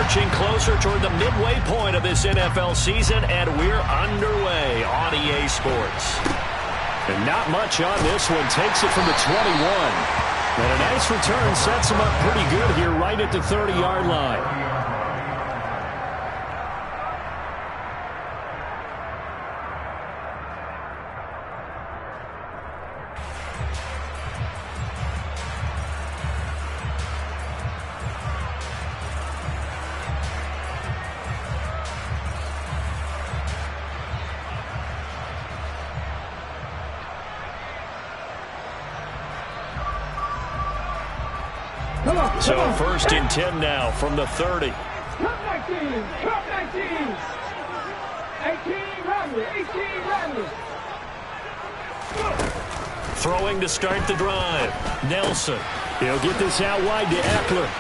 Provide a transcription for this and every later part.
marching closer toward the midway point of this NFL season, and we're underway on EA Sports. And not much on this one. Takes it from the 21. And a nice return sets him up pretty good here right at the 30-yard line. So first and 10 now from the 30. Cut 19, cut 19. 18 Rodney. Throwing to start the drive. Nelson. He'll get this out wide to Eckler.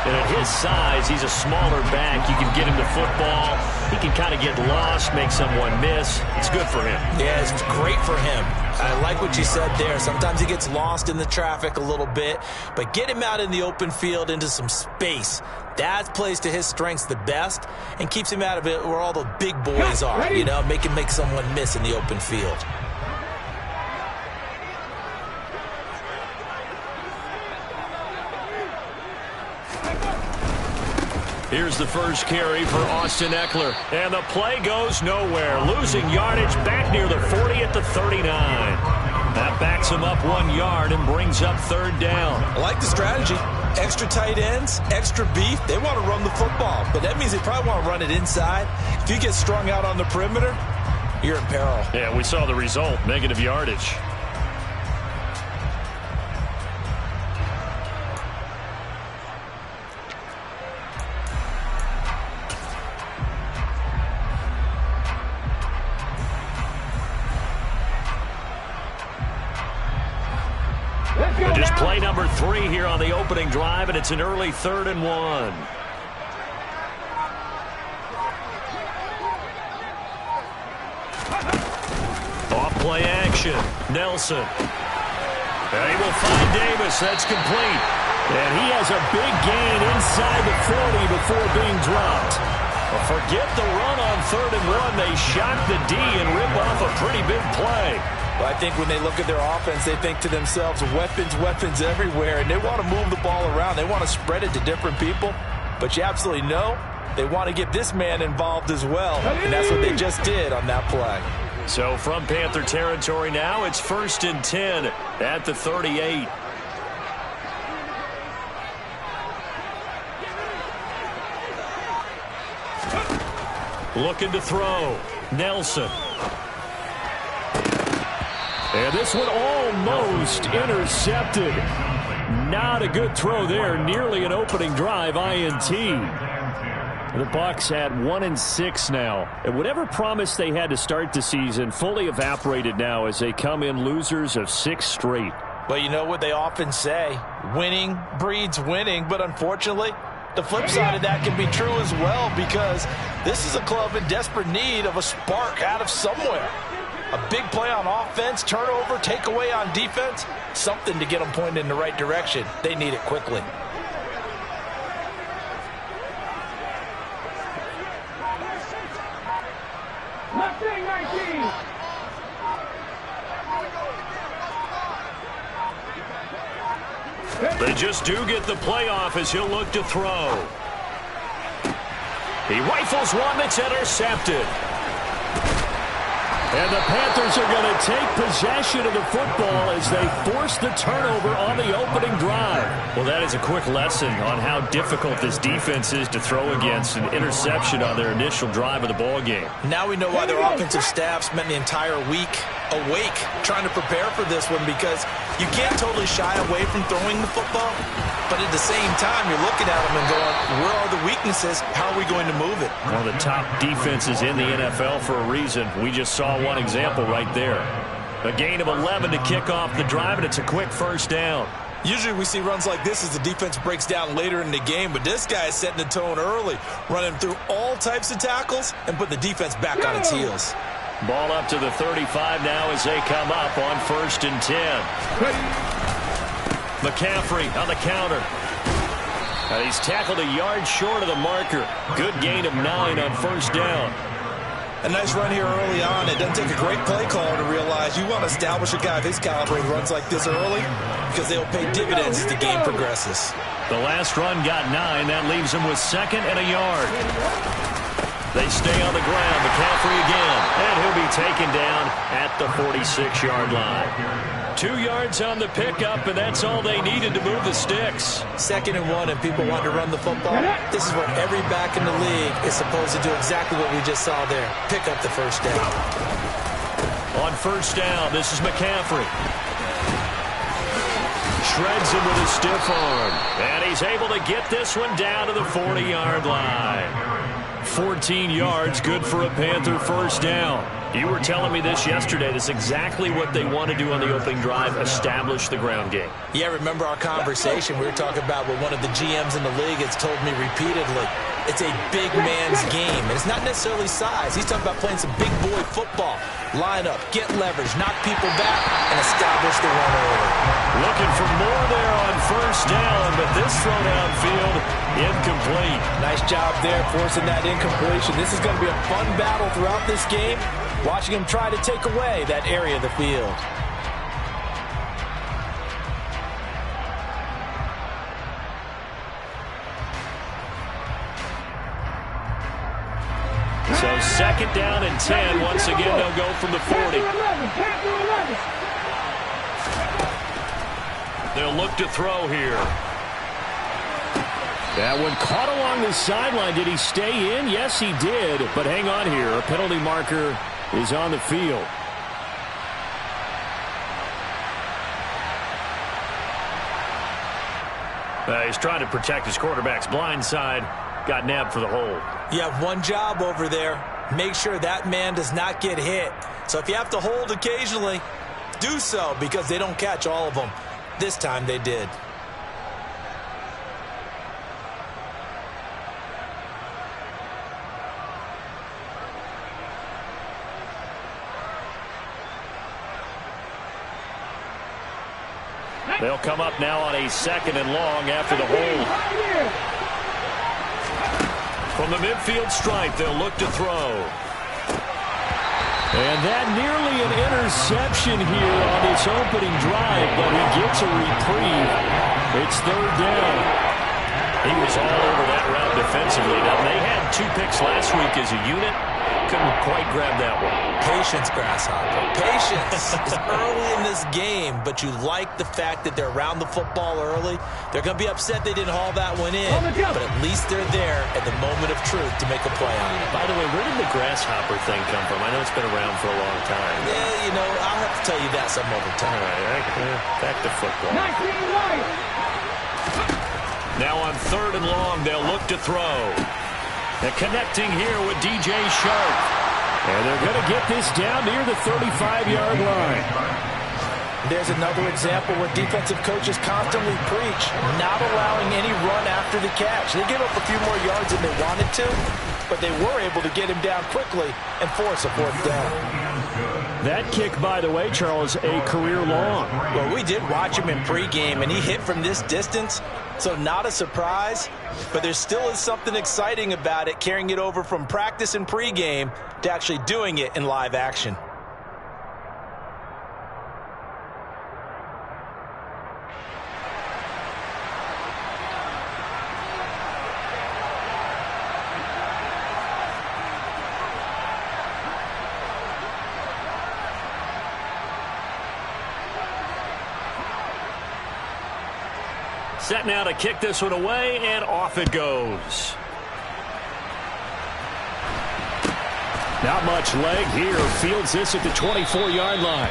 And at his size, he's a smaller back. You can get him to football. He can kind of get lost, make someone miss. It's good for him. Yeah, it's great for him. I like what you said there. Sometimes he gets lost in the traffic a little bit, but get him out in the open field into some space. That plays to his strengths the best and keeps him out of it where all the big boys are, you know, make someone miss in the open field. Here's the first carry for Austin Eckler. And the play goes nowhere. Losing yardage back near the 40 at the 39. That backs him up 1 yard and brings up third down. I like the strategy. Extra tight ends, extra beef. They want to run the football, but that means they probably want to run it inside. If you get strung out on the perimeter, you're in peril. Yeah, we saw the result. Negative yardage. Just play number 3 here on the opening drive, and it's an early 3rd and 1. Off play action. Nelson. And he will find Davis. That's complete. And he has a big gain inside the 40 before being dropped. Well, forget the run on 3rd and 1. They shock the D and rip off a pretty big play. Well, I think when they look at their offense, they think to themselves, weapons everywhere, and they want to move the ball around. They want to spread it to different people, but you absolutely know they want to get this man involved as well, and that's what they just did on that play. So from Panther territory now, it's 1st and 10 at the 38. Looking to throw. Nelson. And this one almost intercepted. Not a good throw there. Nearly an opening drive INT. The Bucs at 1-6 now. And whatever promise they had to start the season fully evaporated now as they come in losers of 6 straight. Well, you know what they often say, winning breeds winning, but unfortunately, the flip side of that can be true as well, because this is a club in desperate need of a spark out of somewhere. A big play on offense, turnover, takeaway on defense, something to get them pointed in the right direction. They need it quickly. They just do get the playoff as he'll look to throw. He rifles one that's intercepted. And the Panthers are going to take possession of the football as they force the turnover on the opening drive. Well, that is a quick lesson on how difficult this defense is to throw against. An interception on their initial drive of the ball game. Now we know why their offensive staff spent the entire week awake trying to prepare for this one, because you can't totally shy away from throwing the football, but at the same time you're looking at them and going, where are the weaknesses? How are we going to move it? One of the top defenses in the NFL for a reason. We just saw one example right there. A gain of 11 to kick off the drive, and it's a quick first down. Usually we see runs like this as the defense breaks down later in the game, but this guy is setting the tone early, running through all types of tackles and put the defense back on its heels. Ball up to the 35 now as they come up on 1st and 10. McCaffrey on the counter. He's tackled a yard short of the marker. Good gain of 9 on first down. A nice run here early on. It doesn't take a great play caller to realize you want to establish a guy of his caliber who runs like this early because they'll pay dividends as the game progresses. The last run got 9. That leaves him with 2nd and a yard. They stay on the ground. McCaffrey again. And he'll be taken down at the 46-yard line. 2 yards on the pickup, and that's all they needed to move the sticks. 2nd and 1, and people want to run the football. This is where every back in the league is supposed to do exactly what we just saw there. Pick up the first down. On first down, this is McCaffrey. Shreds him with a stiff arm. And he's able to get this one down to the 40-yard line. 14 yards, good for a Panther first down. You were telling me this yesterday. That's exactly what they want to do on the opening drive, establish the ground game. Yeah, remember our conversation. We were talking about what one of the GMs in the league has told me repeatedly. It's a big man's game, and it's not necessarily size. He's talking about playing some big boy football. Line up, get leverage, knock people back, and establish the run early. Looking for more there on first down, but this throw downfield, incomplete. Nice job there forcing that incompletion. This is going to be a fun battle throughout this game, watching him try to take away that area of the field. So 2nd down and 10. Once again, they'll go from the 40. They'll look to throw here. That one caught along the sideline. Did he stay in? Yes, he did. But hang on here. A penalty marker is on the field. He's trying to protect his quarterback's blind side. Got nabbed for the hold. You have one job over there. Make sure that man does not get hit. So if you have to hold occasionally, do so, because they don't catch all of them. This time they did. They'll come up now on a 2nd and long after the hold. From the midfield stripe, they'll look to throw. And that nearly an interception here on this opening drive, but he gets a reprieve. It's 3rd down. He was all over that route defensively. Now, they had 2 picks last week as a unit. Couldn't quite grab that one. Patience, Grasshopper. Patience. It's early in this game, but you like the fact that they're around the football early. They're going to be upset they didn't haul that one in, but at least they're there at the moment of truth to make a play on it. By the way, where did the grasshopper thing come from? I know it's been around for a long time. Yeah, you know, I'll have to tell you that some other time. All right, back to football. Now on 3rd and long, they'll look to throw. And connecting here with DJ Sharp. And they're going to get this down near the 35-yard line. There's another example where defensive coaches constantly preach not allowing any run after the catch. They gave up a few more yards than they wanted to, but they were able to get him down quickly and force a 4th down. That kick, by the way, Charles, a career long. Well, we did watch him in pregame, and he hit from this distance, so not a surprise. But there still is something exciting about it, carrying it over from practice and pregame to actually doing it in live action. Set now to kick this one away, and off it goes. Not much leg here. Fields this at the 24-yard line.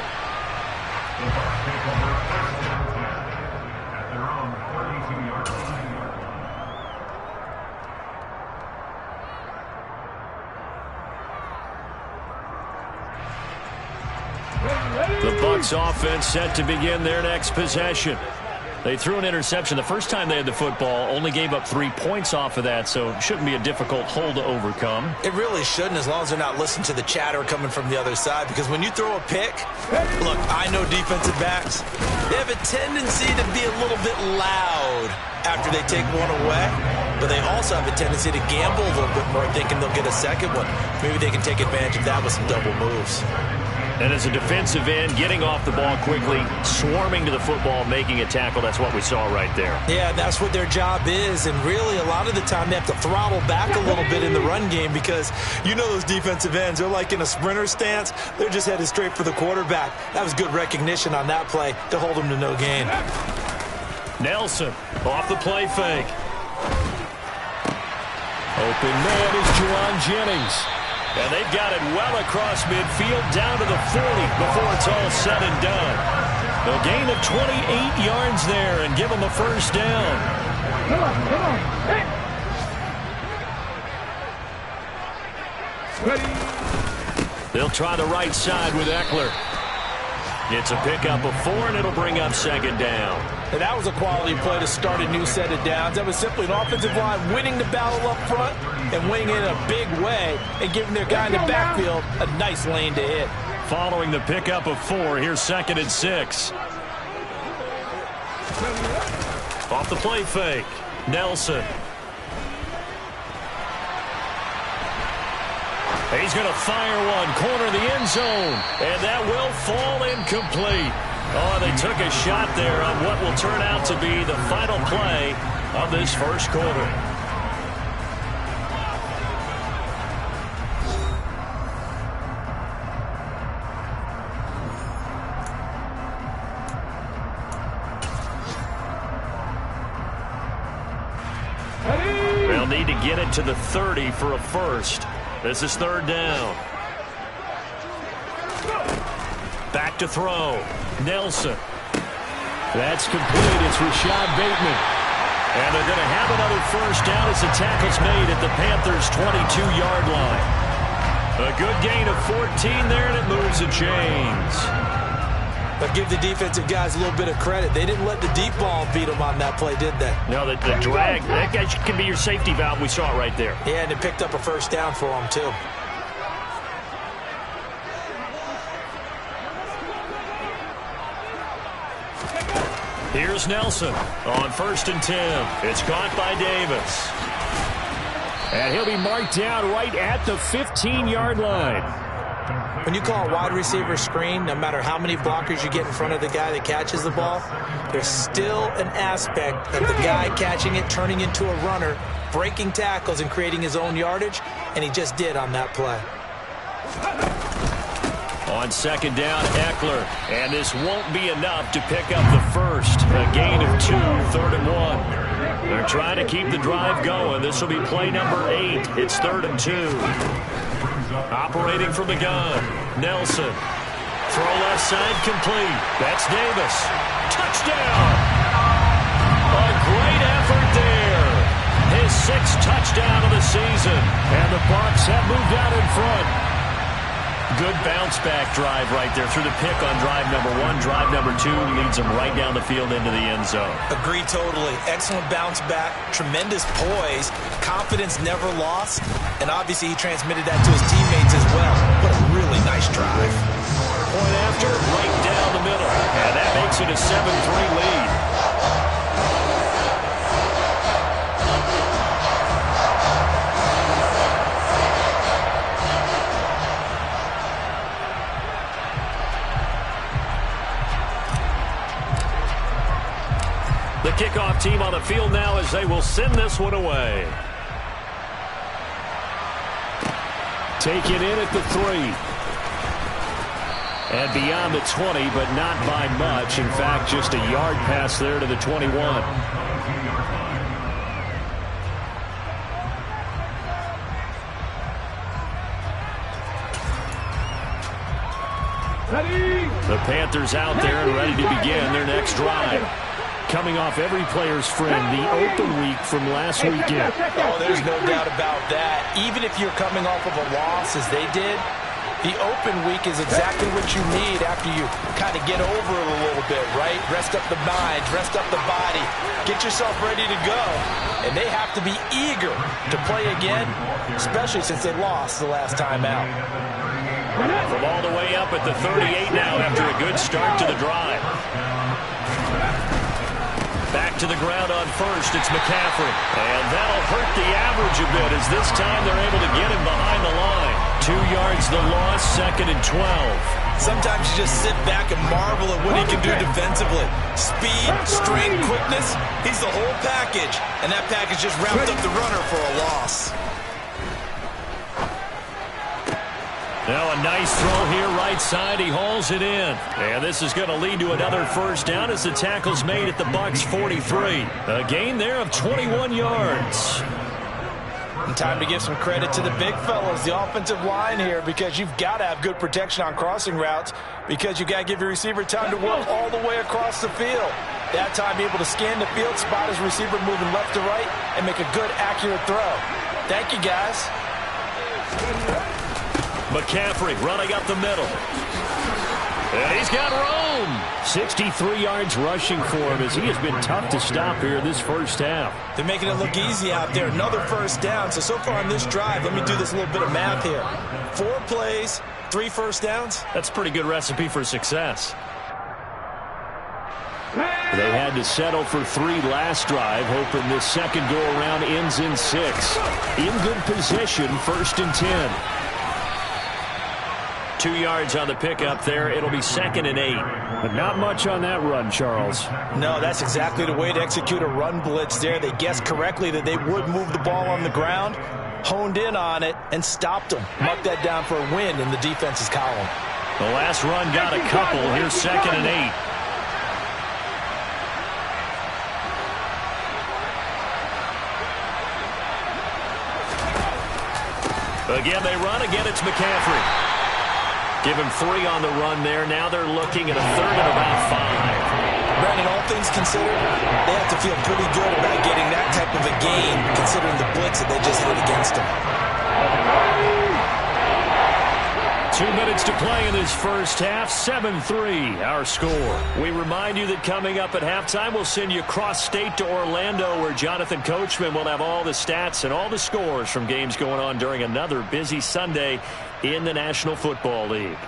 The Bucs offense set to begin their next possession. They threw an interception the first time they had the football, only gave up 3 points off of that, so it shouldn't be a difficult hole to overcome. It really shouldn't, as long as they're not listening to the chatter coming from the other side, because when you throw a pick, look, I know defensive backs, they have a tendency to be a little bit loud after they take one away, but they also have a tendency to gamble a little bit more, thinking they'll get a second one. Maybe they can take advantage of that with some double moves. And as a defensive end, getting off the ball quickly, swarming to the football, making a tackle, that's what we saw right there. Yeah, that's what their job is, and really a lot of the time they have to throttle back a little bit in the run game, because you know those defensive ends, they're like in a sprinter stance. They're just headed straight for the quarterback. That was good recognition on that play to hold them to no gain. Nelson off the play fake. Open man is Juwan Jennings. And they've got it well across midfield down to the 40 before it's all said and done. A gain of 28 yards there and give them a first down. Come on. Hey. Ready. They'll try the right side with Eckler. It's a pickup of 4, and it'll bring up second down. And that was a quality play to start a new set of downs. That was simply an offensive line winning the battle up front and winning in a big way and giving their guy in the backfield a nice lane to hit. Following the pickup of 4, here's 2nd and 6. Off the play fake, Nelson. He's going to fire one, corner of the end zone, and that will fall incomplete. Oh, they took a shot there on what will turn out to be the final play of this first quarter. They'll need to get it to the 30 for a first. This is 3rd down. Back to throw. Nelson. That's complete. It's Rashad Bateman. And they're going to have another first down as the tackle's made at the Panthers' 22-yard line. A good gain of 14 there, and it moves the chains. But give the defensive guys a little bit of credit. They didn't let the deep ball beat them on that play, did they? No, the drag, that guy can be your safety valve. We saw it right there. Yeah, and it picked up a first down for them, too. Here's Nelson on 1st and 10. It's caught by Davis. And he'll be marked down right at the 15-yard line. When you call a wide receiver screen, no matter how many blockers you get in front of the guy that catches the ball, there's still an aspect of the guy catching it, turning into a runner, breaking tackles and creating his own yardage, and he just did on that play. On 2nd down, Eckler, and this won't be enough to pick up the first. A gain of 2, 3rd and 1. They're trying to keep the drive going. This will be play number 8. It's 3rd and 2. Operating from the gun, Nelson. Throw left side complete. That's Davis. Touchdown! A great effort there. His 6th touchdown of the season. And the Bucs have moved out in front. Good bounce-back drive right there through the pick on drive number 1. Drive number 2 leads them right down the field into the end zone. Agree totally. Excellent bounce-back, tremendous poise, confidence never lost, and obviously he transmitted that to his teammates as well. What a really nice drive. Point after, right down the middle, and that makes it a 7-3 lead. The kickoff team on the field now as they will send this one away. Taken in at the 3. And beyond the 20, but not by much. In fact, just a yard pass there to the 21. Ready. The Panthers out there and ready to begin their next drive. Coming off every player's friend, the open week from last weekend. Oh, there's no doubt about that. Even if you're coming off of a loss, as they did, The open week is exactly what you need after you kind of get over it a little bit, right? Rest up the mind, rest up the body, get yourself ready to go. And they have to be eager to play again, especially since they lost the last time out. From all the way up at the 38 now after a good start to the drive. Back to the ground on first, it's McCaffrey. And that'll hurt the average a bit as this time they're able to get him behind the line. 2 yards the loss, 2nd and 12. Sometimes you just sit back and marvel at what he can do defensively. Speed, strength, quickness, he's the whole package. And that package just wrapped up the runner for a loss. Now a nice throw here right side. He hauls it in. And this is going to lead to another first down as the tackle's made at the Bucs 43. A gain there of 21 yards. And time to give some credit to the big fellas, the offensive line here, because you've got to have good protection on crossing routes because you've got to give your receiver time to work all the way across the field. That time be able to scan the field, spot his receiver moving left to right, and make a good, accurate throw. Thank you, guys. McCaffrey running up the middle. And he's got room. 63 yards rushing for him as he has been tough to stop here this first half. They're making it look easy out there. Another first down. So far on this drive, let me do this little bit of math here. 4 plays, 3 first downs. That's a pretty good recipe for success. They had to settle for 3 last drive, hoping this second go-around ends in 6. In good position, 1st and 10. 2 yards on the pickup there. It'll be 2nd and 8. But not much on that run, Charles. No, that's exactly the way to execute a run blitz there. They guessed correctly that they would move the ball on the ground, honed in on it, and stopped them. Mark that down for a win in the defense's column. The last run got a couple. Here's 2nd and 8. Again, they run. Again, it's McCaffrey. Give him 3 on the run there. Now they're looking at a 3rd and about 5. Brandon, all things considered, they have to feel pretty good about getting that type of a gain, considering the blitz that they just had against them. 2 minutes to play in this first half. 7-3, our score. We remind you that coming up at halftime, we'll send you cross-state to Orlando, where Jonathan Coachman will have all the stats and all the scores from games going on during another busy Sunday in the National Football League.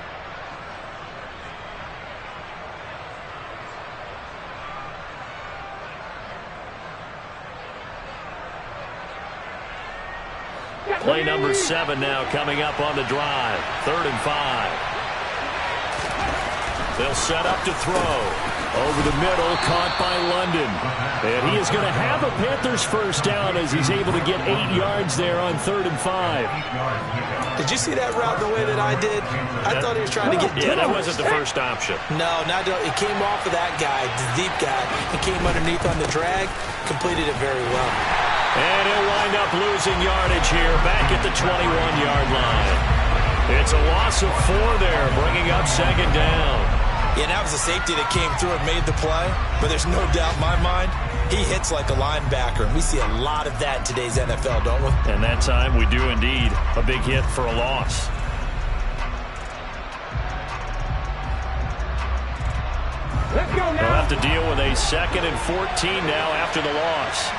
Play number 7 now coming up on the drive. 3rd and 5. They'll set up to throw. Over the middle, caught by London. And he is going to have a Panthers first down as he's able to get 8 yards there on 3rd and 5. Did you see that route the way that I did? I thought he was trying to get... Yeah, that wasn't the first option. No, it came off of that guy, the deep guy. It came underneath on the drag, completed it very well. And he'll wind up losing yardage here back at the 21-yard line. It's a loss of 4 there, bringing up 2nd down. Yeah, that was a safety that came through and made the play, but there's no doubt in my mind, he hits like a linebacker, and we see a lot of that in today's NFL, don't we? And that time we do indeed. A big hit for a loss. Let's go now. They'll have to deal with a 2nd and 14 now after the loss.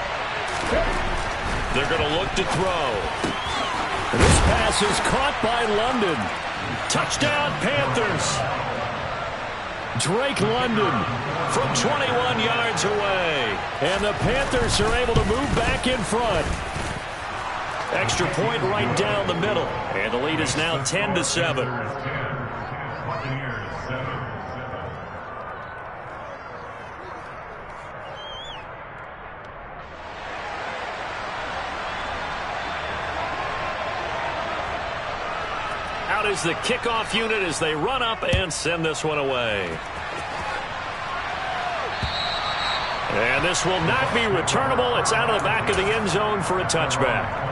They're going to look to throw. This pass is caught by London. Touchdown, Panthers. Drake London from 21 yards away. And the Panthers are able to move back in front. Extra point right down the middle. And the lead is now 10-7. Out is the kickoff unit as they run up and send this one away. And this will not be returnable. It's out of the back of the end zone for a touchback.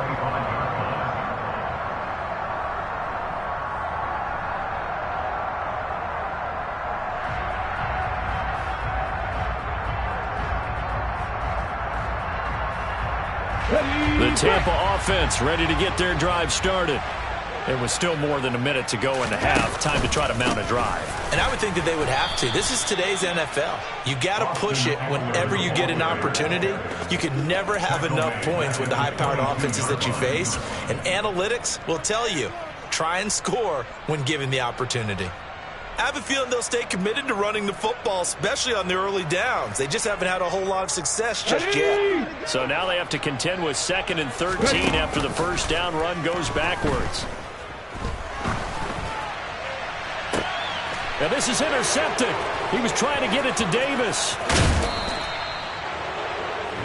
The Tampa offense ready to get their drive started. It was still more than a minute to go in the half. Time to try to mount a drive. And I would think that they would have to. This is today's NFL. You got to push it whenever you get an opportunity. You can never have enough points with the high-powered offenses that you face. And analytics will tell you, try and score when given the opportunity. I have a feeling they'll stay committed to running the football, especially on the early downs. They just haven't had a whole lot of success just yet. So now they have to contend with 2nd and 13 after the first down run goes backwards. Now this is intercepted. He was trying to get it to Davis.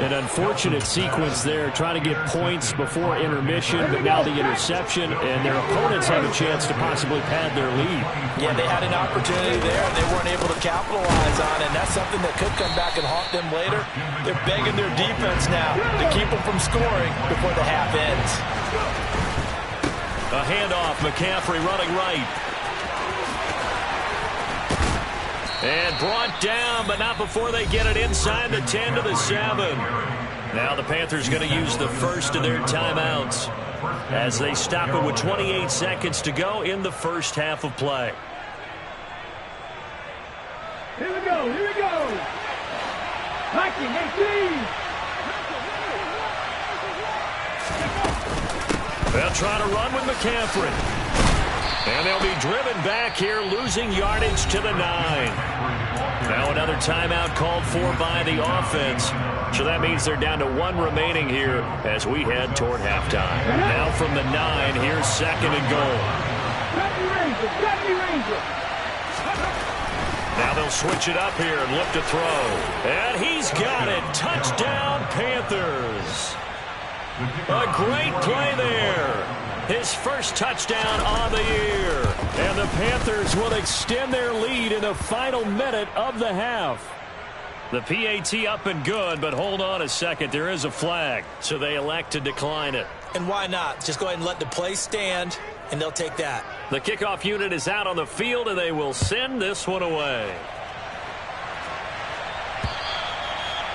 An unfortunate sequence there, trying to get points before intermission, but now the interception, and their opponents have a chance to possibly pad their lead. Yeah, they had an opportunity there, and they weren't able to capitalize on it, and that's something that could come back and haunt them later. They're begging their defense now to keep them from scoring before the half ends. A handoff, McCaffrey running right. And brought down, but not before they get it inside the 10 to the 7. Now the Panthers going to use the first of their timeouts as they stop it with 28 seconds to go in the first half of play. Here we go, here we go. Mikey, 18. They'll try to run with McCaffrey. And they'll be driven back here, losing yardage to the 9. Now another timeout called for by the offense. So that means they're down to 1 remaining here as we head toward halftime. Now from the 9, here's 2nd and goal. Now they'll switch it up here and look to throw. And he's got it. Touchdown, Panthers. A great play there. His first touchdown on the year. And the Panthers will extend their lead in the final minute of the half. The PAT up and good, but hold on a second. There is a flag, so they elect to decline it. And why not? Just go ahead and let the play stand, and they'll take that. The kickoff unit is out on the field, and they will send this one away.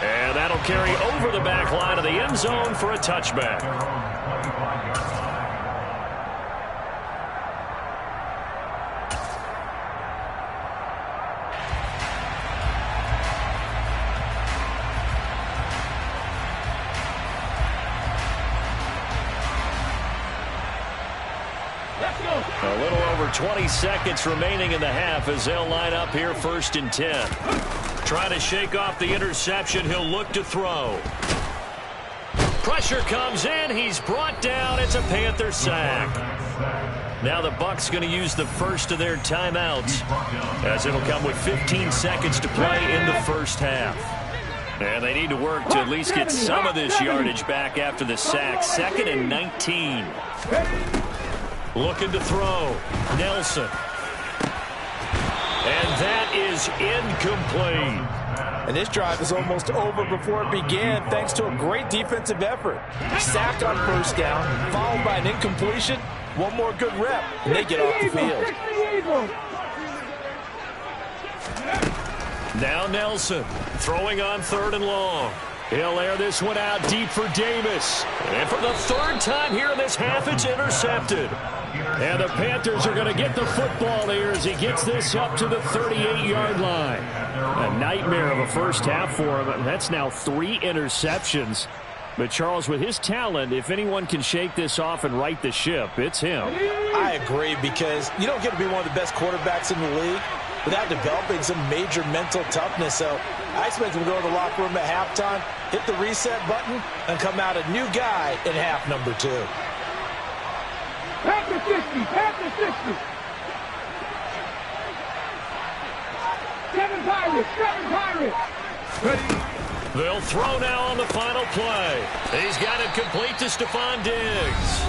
And that'll carry over the back line of the end zone for a touchback. A little over 20 seconds remaining in the half as they'll line up here 1st and 10. Trying to shake off the interception. He'll look to throw. Pressure comes in. He's brought down. It's a Panther sack. Now the Bucs going to use the first of their timeouts as it'll come with 15 seconds to play in the first half. And they need to work to at least get some of this yardage back after the sack. 2nd and 19. Looking to throw. Nelson. And that is incomplete. And this drive is almost over before it began thanks to a great defensive effort. Sacked on first down, followed by an incompletion. One more good rep, and they get off the field. Now Nelson throwing on 3rd and long. He'll air this one out deep for Davis. And for the 3rd time here in this half, it's intercepted. And the Panthers are going to get the football here as he gets this up to the 38-yard line. A nightmare of a first half for him. That's now 3 interceptions. But, Charles, with his talent, if anyone can shake this off and right the ship, it's him. I agree, because you don't get to be one of the best quarterbacks in the league without developing some major mental toughness. So I expect him to go to the locker room at halftime, hit the reset button, and come out a new guy in half number 2. Panther 60, Panther 60. 7 Pirates, 7 Pirates. Ready. They'll throw now on the final play. He's got it complete to Stephon Diggs.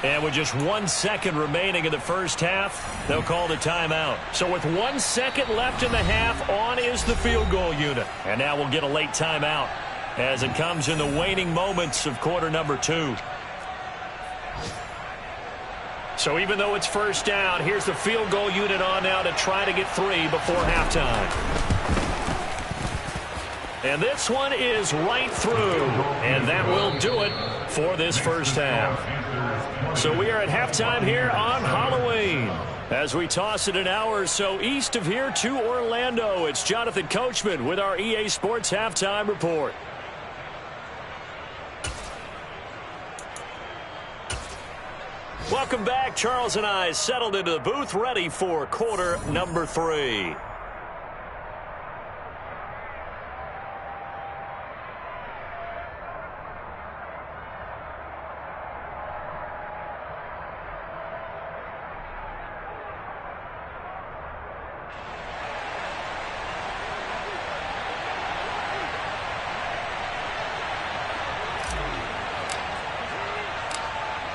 And with just 1 second remaining in the first half, they'll call the timeout. So with 1 second left in the half, on is the field goal unit. And now we'll get a late timeout as it comes in the waning moments of quarter number 2. So even though it's first down, here's the field goal unit on now to try to get 3 before halftime. And this one is right through. And that will do it for this first half. So we are at halftime here on Halloween. As we toss it an hour or so east of here to Orlando, it's Jonathan Coachman with our EA Sports Halftime Report. Welcome back. Charles and I settled into the booth, ready for quarter number 3.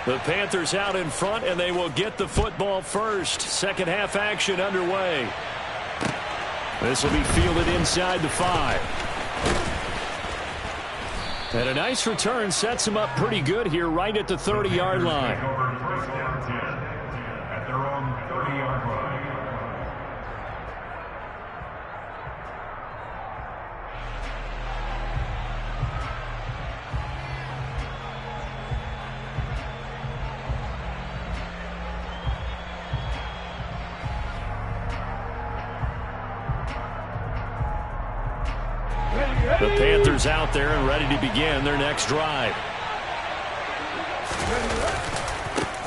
The Panthers out in front, and they will get the football first. Second half action underway. This will be fielded inside the 5. And a nice return sets them up pretty good here right at the 30-yard line. First down 10 at their own 30-yard line. The Panthers out there and ready to begin their next drive.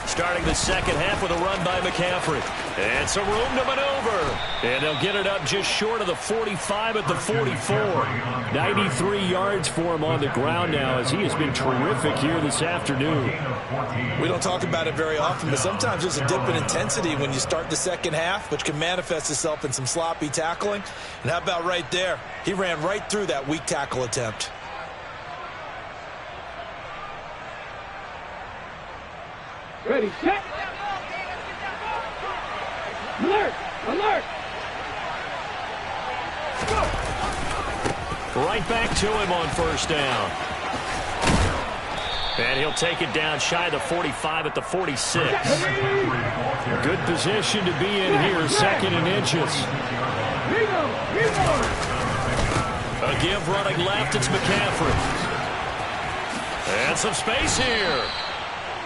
Starting the second half with a run by McCaffrey. And some room to maneuver. And they'll get it up just short of the 45 at the 44. 93 yards for him on the ground now as he has been terrific here this afternoon. We don't talk about it very often, but sometimes there's a dip in intensity when you start the second half, which can manifest itself in some sloppy tackling. And how about right there? He ran right through that weak tackle attempt. Ready, set. Alert! Alert! Go! Right back to him on first down. And he'll take it down shy of the 45 at the 46. Good position to be in here, second and inches. A give running left, it's McCaffrey. And some space here.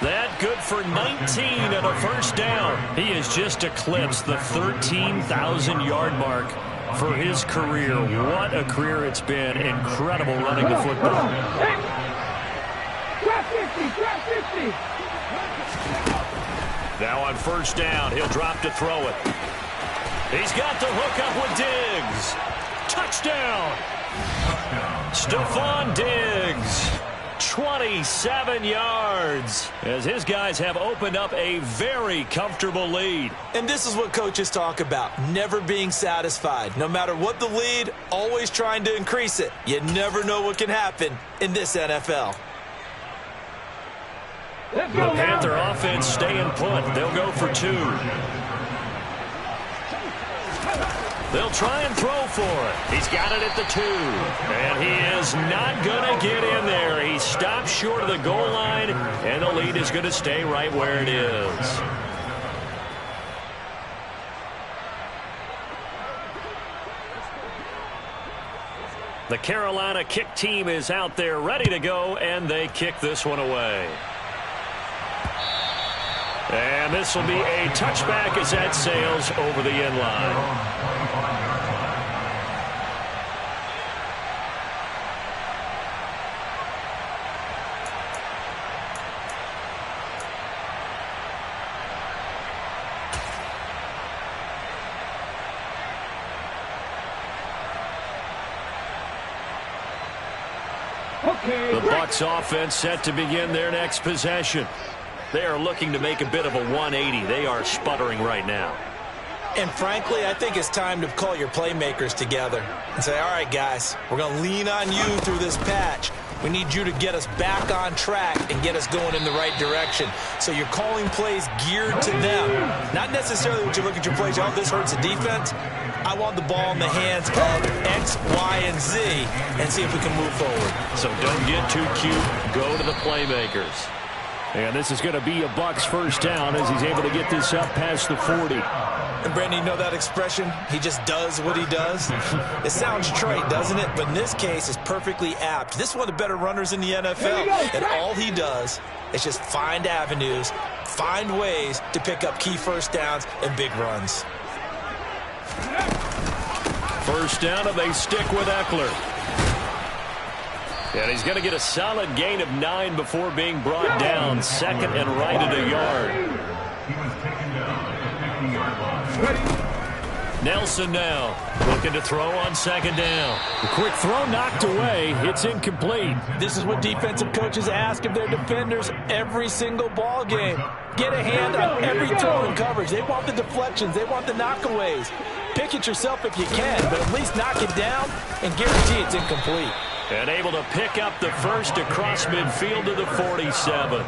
That good for 19 and a first down. He has just eclipsed the 13,000-yard mark for his career. What a career it's been. Incredible running the football. Drop 50, drop 50. Now on first down, he'll drop to throw it. He's got the hook up with Diggs. Touchdown. Stephon Diggs. 27 yards as his guys have opened up a very comfortable lead. And this is what coaches talk about, never being satisfied. No matter what the lead, always trying to increase it. You never know what can happen in this NFL. The Panther offense staying put. They'll go for 2. They'll try and throw for it. He's got it at the 2. And he is not going to get in there. He stopped short of the goal line, and the lead is going to stay right where it is. The Carolina kick team is out there ready to go, and they kick this one away. And this will be a touchback as that sails over the end line. The Bucs offense set to begin their next possession. They are looking to make a bit of a 180. They are sputtering right now. And frankly, I think it's time to call your playmakers together and say, all right, guys, we're going to lean on you through this patch. We need you to get us back on track and get us going in the right direction. So you're calling plays geared to them. Not necessarily when you look at your plays, oh, this hurts the defense. I want the ball in the hands of X, Y, and Z and see if we can move forward. So don't get too cute. Go to the playmakers. And this is going to be a Bucs first down as he's able to get this up past the 40. And Brandon, you know that expression? He just does what he does. It sounds trite, doesn't it? But in this case, it's perfectly apt. This is one of the better runners in the NFL. And all he does is just find avenues, find ways to pick up key first downs and big runs. First down, and they stick with Eckler. And he's going to get a solid gain of 9 before being brought down. Second and right at a yard. He was taken down at the 50-yard line. Nelson now looking to throw on second down. The quick throw knocked away. It's incomplete. This is what defensive coaches ask of their defenders every single ball game. Get a hand on every throw in coverage. They want the deflections. They want the knockaways. Pick it yourself if you can, but at least knock it down and guarantee it's incomplete. And able to pick up the first across midfield to the 47.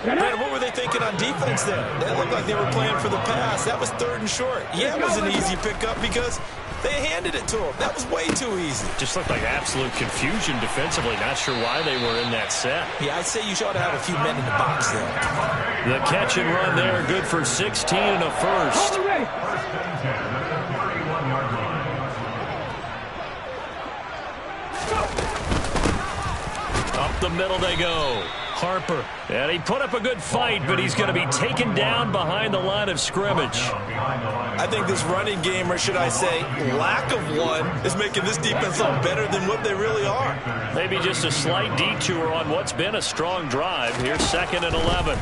Brandon, what were they thinking on defense there? They looked like they were playing for the pass. That was 3rd and short. Yeah, it was an easy pickup because they handed it to him. That was way too easy. Just looked like absolute confusion defensively. Not sure why they were in that set. Yeah, I'd say you ought to have a few men in the box there. The catch and run there, good for 16 and a first. First and 10 at the 31-yard line. Up the middle they go. Harper. And he put up a good fight, but he's going to be taken down behind the line of scrimmage. I think this running game, or should I say lack of one, is making this defense look better than what they really are. Maybe just a slight detour on what's been a strong drive. Here's 2nd and 11.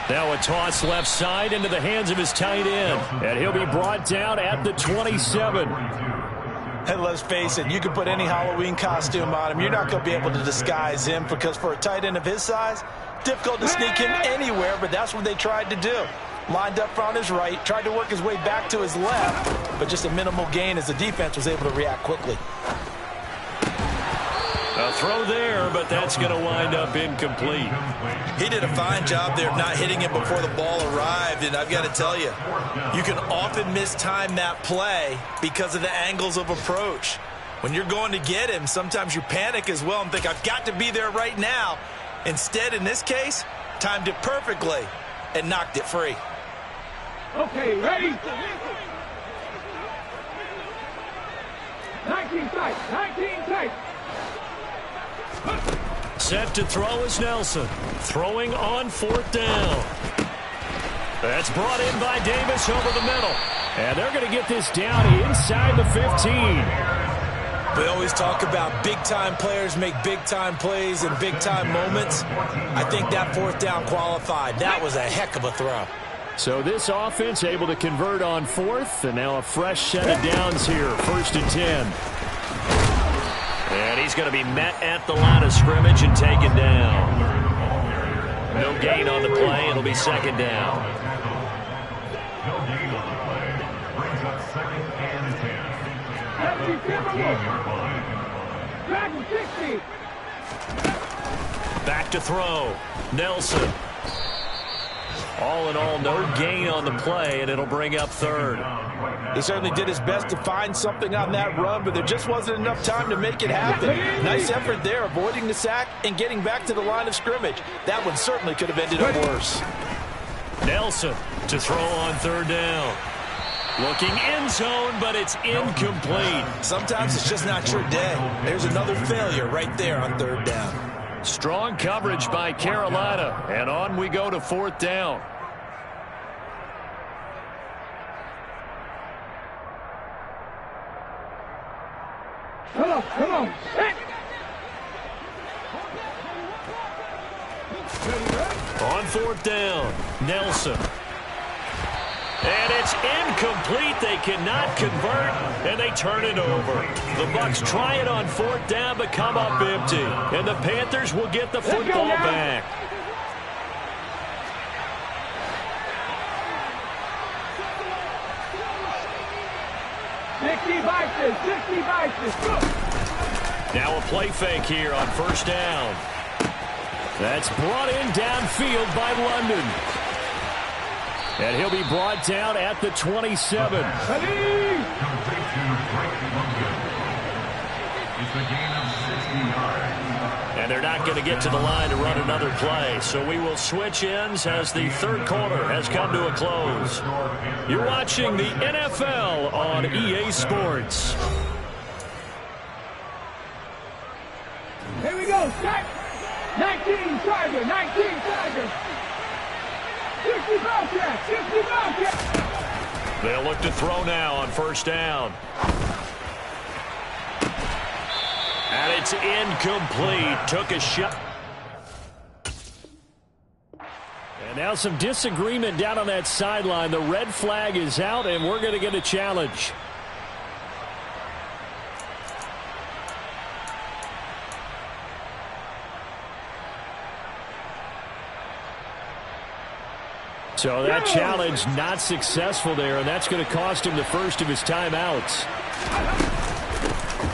Now a toss left side into the hands of his tight end. And he'll be brought down at the 27. And let's face it, you can put any Halloween costume on him. You're not going to be able to disguise him because for a tight end of his size, difficult to sneak him anywhere, but that's what they tried to do. Lined up on his right, tried to work his way back to his left, but just a minimal gain as the defense was able to react quickly. A throw there, but that's going to wind up incomplete. He did a fine job there of not hitting him before the ball arrived, and I've got to tell you, you can often mistime that play because of the angles of approach. When you're going to get him, sometimes you panic as well and think, I've got to be there right now. Instead, in this case, timed it perfectly and knocked it free. Okay, ready? 19 tight, 19 tight. Set to throw is Nelson. Throwing on 4th down. That's brought in by Davis over the middle. And they're going to get this down inside the 15. We always talk about big-time players make big-time plays in big-time moments. I think that 4th down qualified. That was a heck of a throw. So this offense able to convert on 4th, and now a fresh set of downs here. 1st and 10. And he's going to be met at the line of scrimmage and taken down. No gain on the play. It'll be 2nd down. No gain on the play. Brings up 2nd and 10. 15-yard line. Back to throw. Nelson. All in all, no gain on the play, and it'll bring up 3rd. He certainly did his best to find something on that run, but there just wasn't enough time to make it happen. Nice effort there, avoiding the sack and getting back to the line of scrimmage. That one certainly could have ended up worse. Nelson to throw on 3rd down. Looking end zone, but it's incomplete. Sometimes it's just not your day. There's another failure right there on 3rd down. Strong coverage by Carolina, and on we go to 4th down. Come on. On 4th down, Nelson. And it's incomplete. They cannot convert, and they turn it over. The Bucs try it on 4th down, but come up empty. And the Panthers will get the football back. Now a play fake here on 1st down. That's brought in downfield by London. And he'll be brought down at the 27. It's a gain of 60 yards. And they're not going to get to the line to run another play. So we will switch ends as the third quarter has come to a close. You're watching the NFL on EA Sports. Here we go, set. 19 Tiger, 19 Tiger. 60 Bobcat, 60 Bobcat. They'll look to throw now on first down. And it's incomplete. Took a shot. And now some disagreement down on that sideline. The red flag is out, and we're going to get a challenge. So that challenge not successful there, and that's going to cost him the first of his timeouts.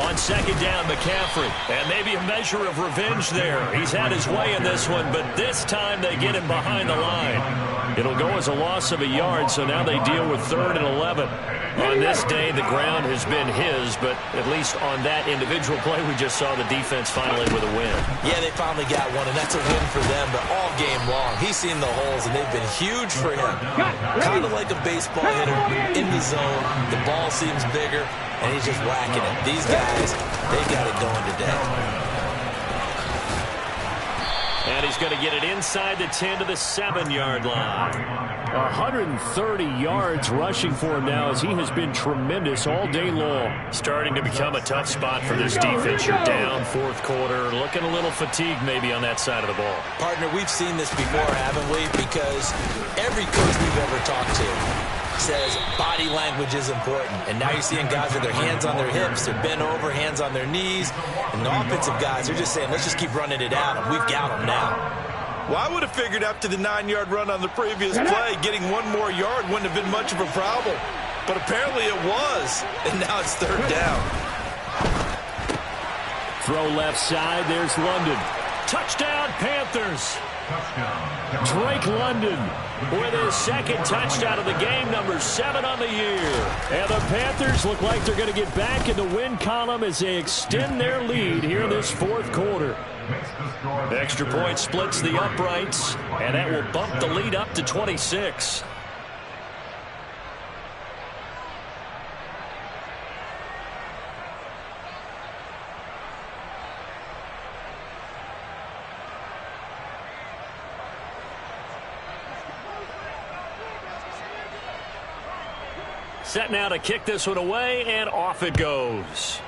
On second down, McCaffrey. And maybe a measure of revenge there. He's had his way in this one, but this time they get him behind the line. It'll go as a loss of a yard, so now they deal with 3rd and 11. On this day, the ground has been his, but at least on that individual play, we just saw the defense finally with a win. Yeah, they finally got one, and that's a win for them, but all game long, he's seen the holes, and they've been huge for him. Kind of like a baseball hitter in the zone. The ball seems bigger, and he's just whacking it. These guys, they got it going today. And he's going to get it inside the 10 to the 7-yard line. 130 yards rushing for him now as he has been tremendous all day long. Starting to become a tough spot for this defense. You're down 4th quarter, looking a little fatigued maybe on that side of the ball. Partner, we've seen this before, haven't we? Because every coach we've ever talked to says body language is important. And now you're seeing guys with their hands on their hips, they're bent over, hands on their knees. And the offensive guys are just saying, let's just keep running it at them. We've got them now. Well, I would have figured after the 9-yard run on the previous play, getting one more yard wouldn't have been much of a problem. But apparently it was. And now it's 3rd down. Throw left side. There's London. Touchdown, Panthers. Drake London with his 2nd touchdown of the game, number 7 on the year. And the Panthers look like they're going to get back in the win column as they extend their lead here in this 4th quarter. Extra point splits the uprights, and that will bump the lead up to 26. Set now to kick this one away, and off it goes.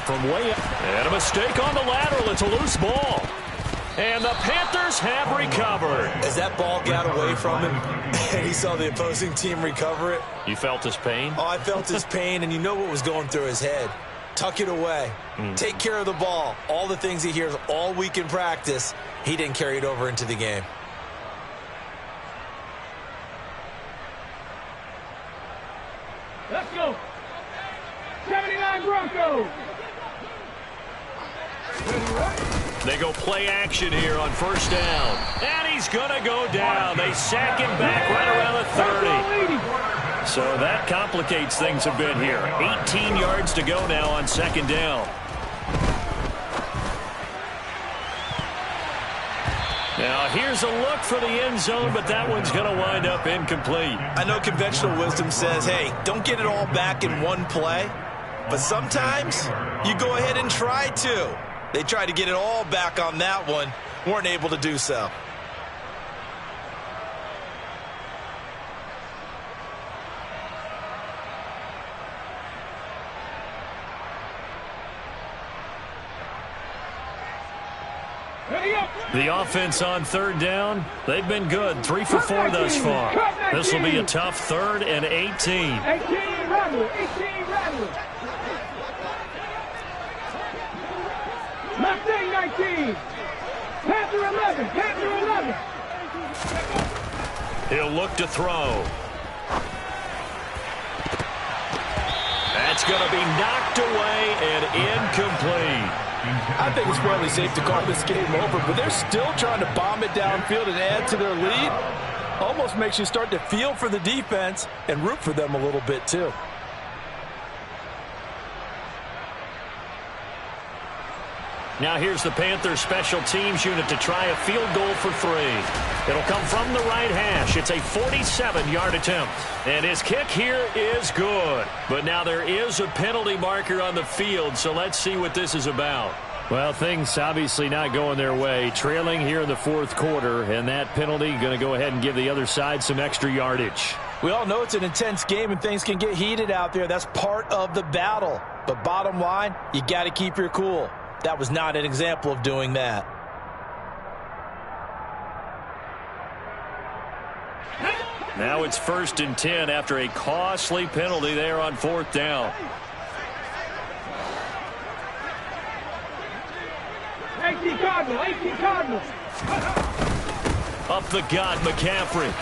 From way up. And a mistake on the lateral. It's a loose ball. And the Panthers have recovered. As that ball got away from him, and he saw the opposing team recover it. You felt his pain? Oh, I felt his pain, and you know what was going through his head. Tuck it away. Take care of the ball. All the things he hears all week in practice, he didn't carry it over into the game. Let's go. 79 Broncos. They go play action here on first down. And he's going to go down. They sack him back right around the 30. So that complicates things a bit here. 18 yards to go now on 2nd down. Now here's a look for the end zone, but that one's going to wind up incomplete. I know conventional wisdom says, hey, don't get it all back in one play. But sometimes you go ahead and try to. They tried to get it all back on that one, weren't able to do so. The offense on 3rd down, they've been good. 3 for 4 thus far. This will be a tough 3rd and 18. 18 rattle, 18 rattle. Mustang 19. Panther 11, Panther 11. He'll look to throw. That's going to be knocked away and incomplete. I think it's fairly safe to call this game over, but they're still trying to bomb it downfield and add to their lead. Almost makes you start to feel for the defense and root for them a little bit, too. Now here's the Panthers special teams unit to try a field goal for 3. It'll come from the right hash. It's a 47-yard attempt. And his kick here is good. But now there is a penalty marker on the field, so let's see what this is about. Well, things obviously not going their way. Trailing here in the fourth quarter, and that penalty going to go ahead and give the other side some extra yardage. We all know it's an intense game and things can get heated out there. That's part of the battle. But bottom line, you got to keep your cool. That was not an example of doing that. Now it's 1st and 10 after a costly penalty there on 4th down. 18 Cardinals. Up the gut, McCaffrey.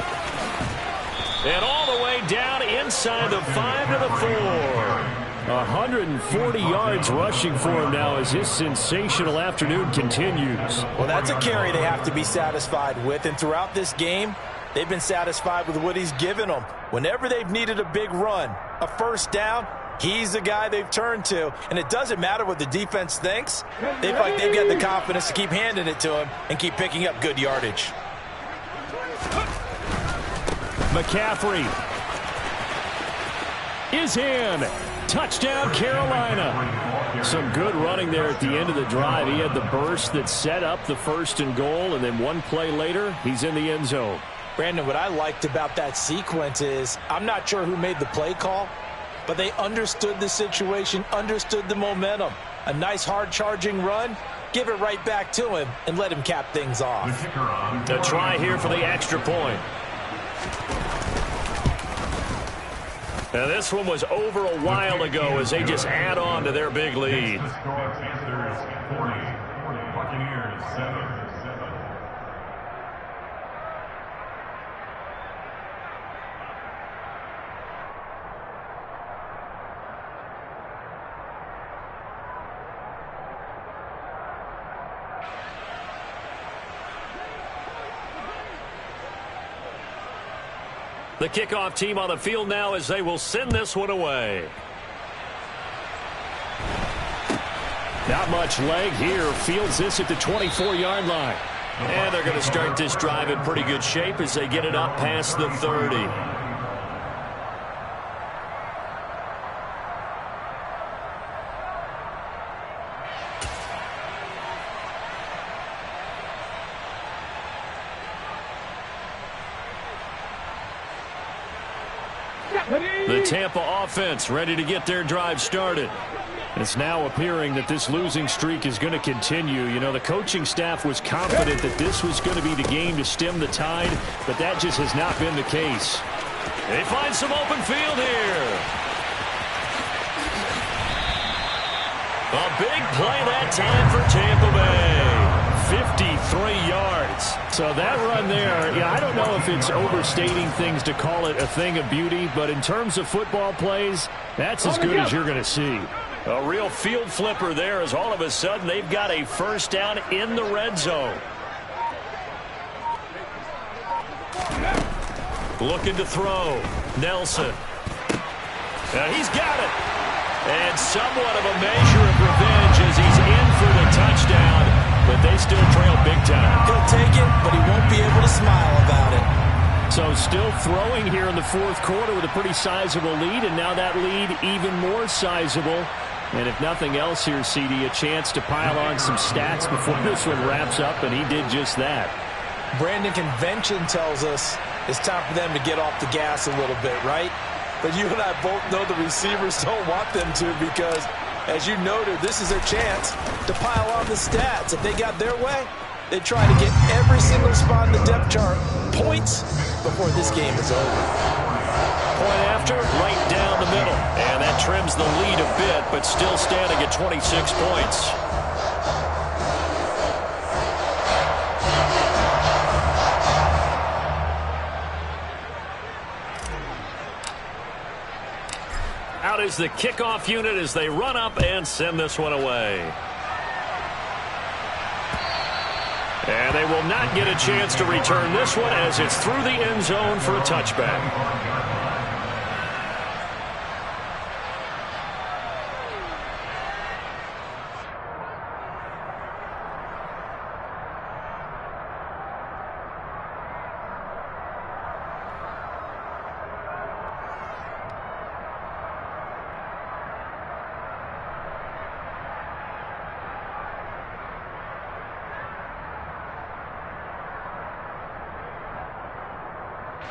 And all the way down inside the 5 to the 4. 140 yards rushing for him now as his sensational afternoon continues. Well, that's a carry they have to be satisfied with. And throughout this game, they've been satisfied with what he's given them. Whenever they've needed a big run, a first down, he's the guy they've turned to. And it doesn't matter what the defense thinks. They feel like they've got the confidence to keep handing it to him and keep picking up good yardage. McCaffrey is in. Touchdown, Carolina. Some good running there at the end of the drive. He had the burst that set up the 1st and goal, and then one play later, he's in the end zone. Brandon, what I liked about that sequence is I'm not sure who made the play call, but they understood the situation, understood the momentum. A nice hard-charging run, give it right back to him, and let him cap things off. A try here for the extra point. Now this one was over a while ago as they just add on to their big lead. Panthers 40, Buccaneers 7. The kickoff team on the field now as they will send this one away. Not much leg here. Fields this at the 24-yard line. And they're going to start this drive in pretty good shape as they get it up past the 30. The Tampa offense ready to get their drive started. It's now appearing that this losing streak is going to continue. You know, the coaching staff was confident that this was going to be the game to stem the tide, but that just has not been the case. They find some open field here. A big play that time for Tampa Bay. 53 yards. So that run there, yeah, I don't know if it's overstating things to call it a thing of beauty, but in terms of football plays, that's as good as you're going to see. A real field flipper there as all of a sudden they've got a first down in the red zone. Looking to throw. Nelson. Now he's got it. And somewhat of a measure of revenge as he's in for the touchdown, but they still trail big time. He'll take it, but he won't be able to smile about it. So still throwing here in the fourth quarter with a pretty sizable lead, and now that lead even more sizable. And if nothing else here, CD, a chance to pile on some stats before this one wraps up, and he did just that. Brandon, convention tells us it's time for them to get off the gas a little bit, right? But you and I both know the receivers don't want them to because, as you noted, this is their chance to pile on the stats. If they got their way, they try to get every single spot in the depth chart points before this game is over. Point after, right down the middle. And that trims the lead a bit, but still standing at 26 points. Out is the kickoff unit as they run up and send this one away. And they will not get a chance to return this one as it's through the end zone for a touchback.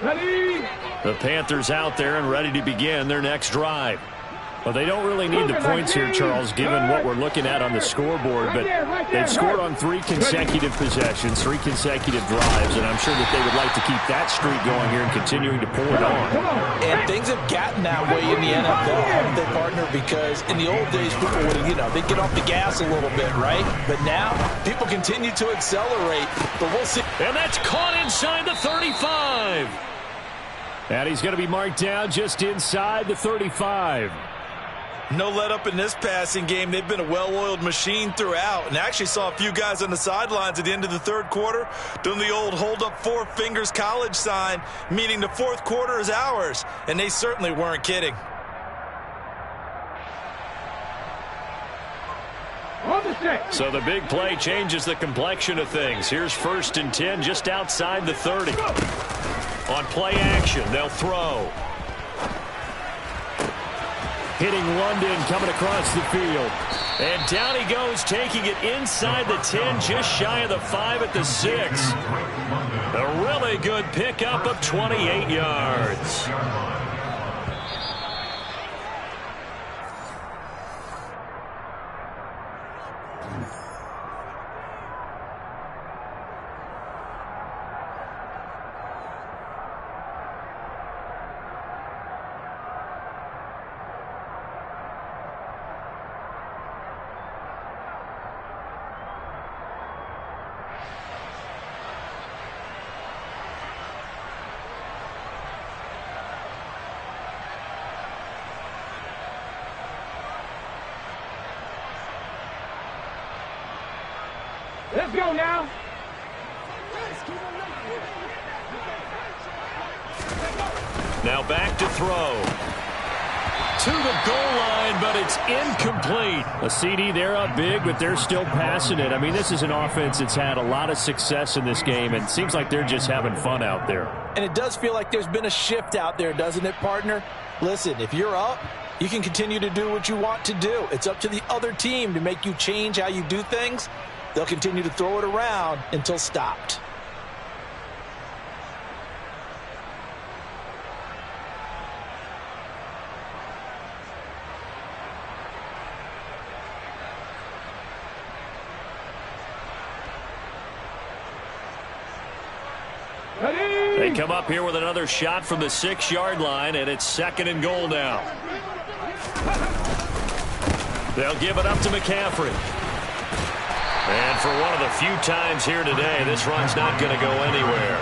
Ready? The Panthers out there and ready to begin their next drive. Well, they don't really need the points here, Charles, given what we're looking at on the scoreboard, but they've scored on 3 consecutive possessions, 3 consecutive drives, and I'm sure that they would like to keep that streak going here and continuing to pour it on. And things have gotten that way in the NFL, haven't they, partner? Because in the old days, people would, they'd get off the gas a little bit, right? But now, people continue to accelerate, but we'll see. And that's caught inside the 35. And he's going to be marked down just inside the 35. No let up in this passing game. They've been a well-oiled machine throughout. And actually saw a few guys on the sidelines at the end of the third quarter doing the old hold up 4 fingers college sign, meaning the fourth quarter is ours. And they certainly weren't kidding. So the big play changes the complexion of things. Here's 1st and 10 just outside the 30. On play action, they'll throw. Hitting London, coming across the field. And down he goes, taking it inside the 10, just shy of the 5 at the 6. A really good pickup of 28 yards. Let's go now. Now back to throw. To the goal line, but it's incomplete. A CD, they're up big, but they're still passing it. I mean, this is an offense that's had a lot of success in this game, and it seems like they're just having fun out there. And it does feel like there's been a shift out there, doesn't it, partner? Listen, if you're up, you can continue to do what you want to do. It's up to the other team to make you change how you do things. They'll continue to throw it around until stopped. They come up here with another shot from the 6-yard line, and it's 2nd and goal now. They'll give it up to McCaffrey. And for one of the few times here today, this run's not going to go anywhere.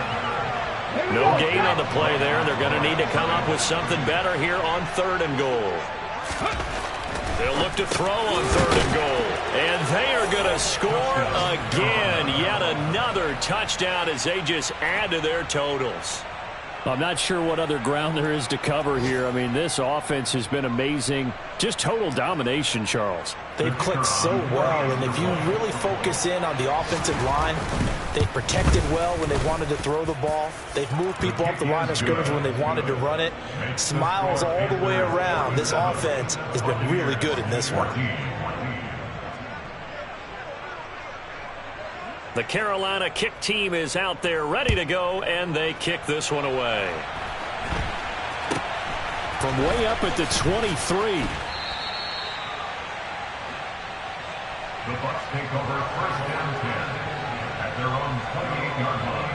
No gain on the play there. They're going to need to come up with something better here on 3rd and goal. They'll look to throw on 3rd and goal. And they are going to score again. Yet another touchdown as they just add to their totals. I'm not sure what other ground there is to cover here. I mean, this offense has been amazing. Just total domination, Charles. They've clicked so well, and if you really focus in on the offensive line, they've protected well when they wanted to throw the ball. They've moved people off the line of scrimmage when they wanted to run it. Smiles all the way around. This offense has been really good in this one. The Carolina kick team is out there ready to go, and they kick this one away. From way up at the 23. The Bucs take over 1st and 10 at their own 28-yard line.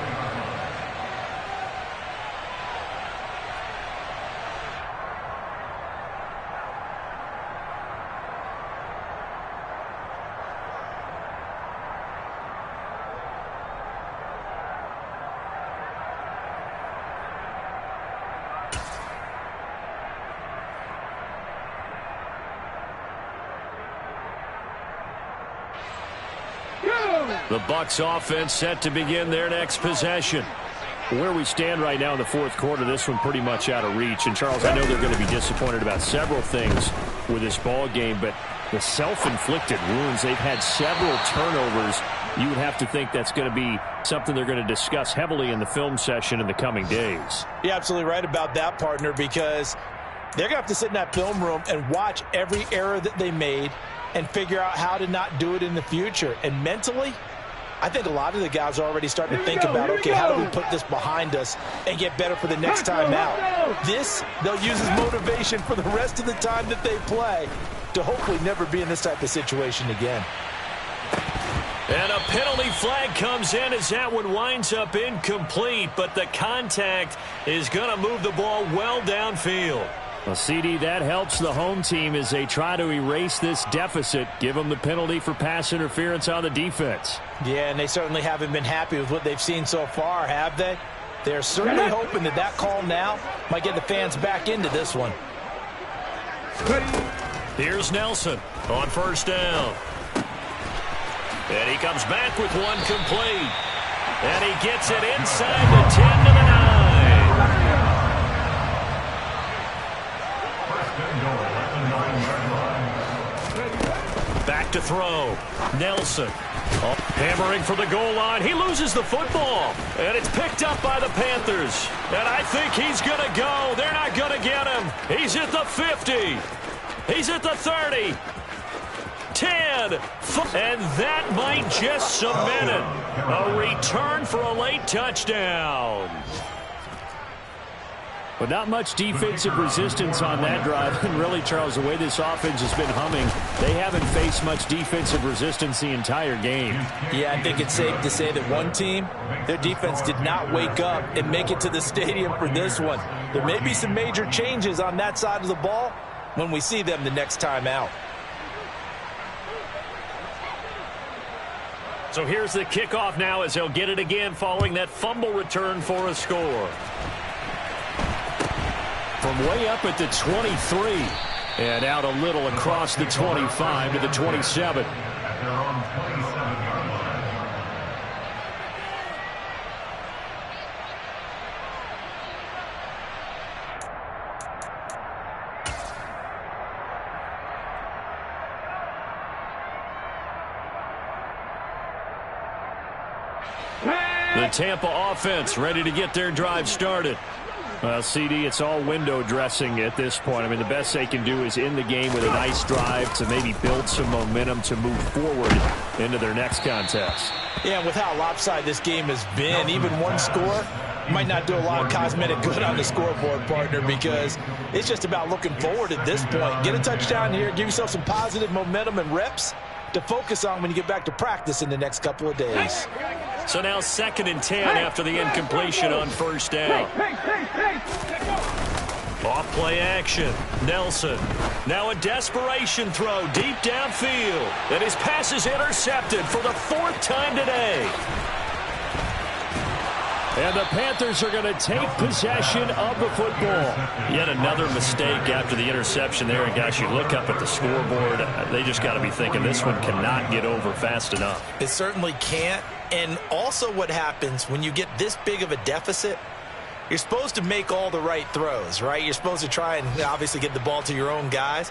The Bucs offense set to begin their next possession. Where we stand right now in the 4th quarter, this one pretty much out of reach. And, Charles, I know they're going to be disappointed about several things with this ball game, but the self-inflicted wounds, they've had several turnovers. You would have to think that's going to be something they're going to discuss heavily in the film session in the coming days. You're absolutely right about that, partner, because they're going to have to sit in that film room and watch every error that they made and figure out how to not do it in the future. And mentally, I think a lot of the guys are already starting to think about, okay, how do we put this behind us and get better for the next time out? This, they'll use as motivation for the rest of the time that they play to hopefully never be in this type of situation again. And a penalty flag comes in as that one winds up incomplete, but the contact is going to move the ball well downfield. Well, CD, that helps the home team as they try to erase this deficit, give them the penalty for pass interference on the defense. Yeah, and they certainly haven't been happy with what they've seen so far, have they? They're certainly hoping that that call now might get the fans back into this one. Here's Nelson on first down. And he comes back with one complete. And he gets it inside the 10 to the 9. Back to throw. Nelson. Oh, hammering for the goal line. He loses the football. And it's picked up by the Panthers. And I think he's going to go. They're not going to get him. He's at the 50. He's at the 30. 10, and that might just cement it. A return for a late touchdown. But not much defensive resistance on that drive. And really, Charles, the way this offense has been humming, they haven't faced much defensive resistance the entire game. Yeah, I think it's safe to say that one team, their defense did not wake up and make it to the stadium for this one. There may be some major changes on that side of the ball when we see them the next time out. So here's the kickoff now as they'll get it again following that fumble return for a score. From way up at the 23 and out a little across the 25 to the 27. The Tampa offense ready to get their drive started. Well, CD, it's all window dressing at this point. I mean, the best they can do is end the game with a nice drive to maybe build some momentum to move forward into their next contest. Yeah, and with how lopsided this game has been, even one score might not do a lot of cosmetic good on the scoreboard, partner, because it's just about looking forward at this point. Get a touchdown here, give yourself some positive momentum and reps to focus on when you get back to practice in the next couple of days. So now 2nd and 10 after the incompletion on first down. Off play action. Nelson. Now a desperation throw deep downfield. And his pass is intercepted for the 4th time today. And the Panthers are going to take possession of the football. Yet another mistake after the interception there. And, gosh, you look up at the scoreboard. They just got to be thinking this one cannot get over fast enough. It certainly can't. And also what happens when you get this big of a deficit, you're supposed to make all the right throws, right? You're supposed to try and obviously get the ball to your own guys.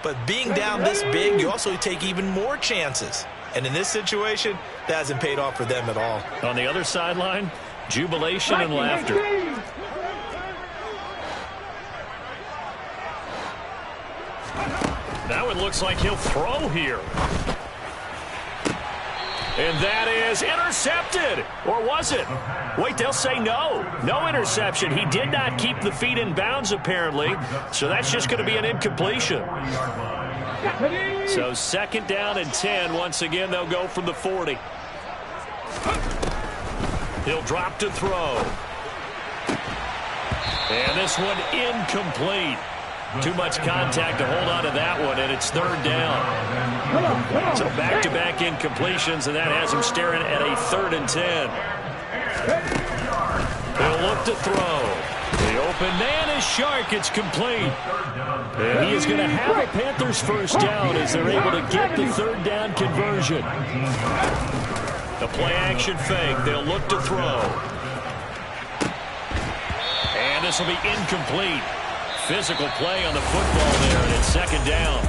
But being down this big, you also take even more chances. And in this situation, that hasn't paid off for them at all. On the other sideline, jubilation and laughter. Now it looks like he'll throw here. And that is intercepted. Or was it? Wait, they'll say no. No interception. He did not keep the feet in bounds, apparently. So that's just going to be an incompletion. So 2nd down and 10. Once again, they'll go from the 40. He'll drop to throw. And this one incomplete. Too much contact to hold on to that one, and it's 3rd down. So back-to-back incompletions, and that has him staring at a 3rd and 10. He'll look to throw. The open man is Shark. It's complete. And he is going to have a Panthers first down as they're able to get the 3rd down conversion. The play-action fake. They'll look to throw. And this will be incomplete. Physical play on the football there, and it's 2nd down.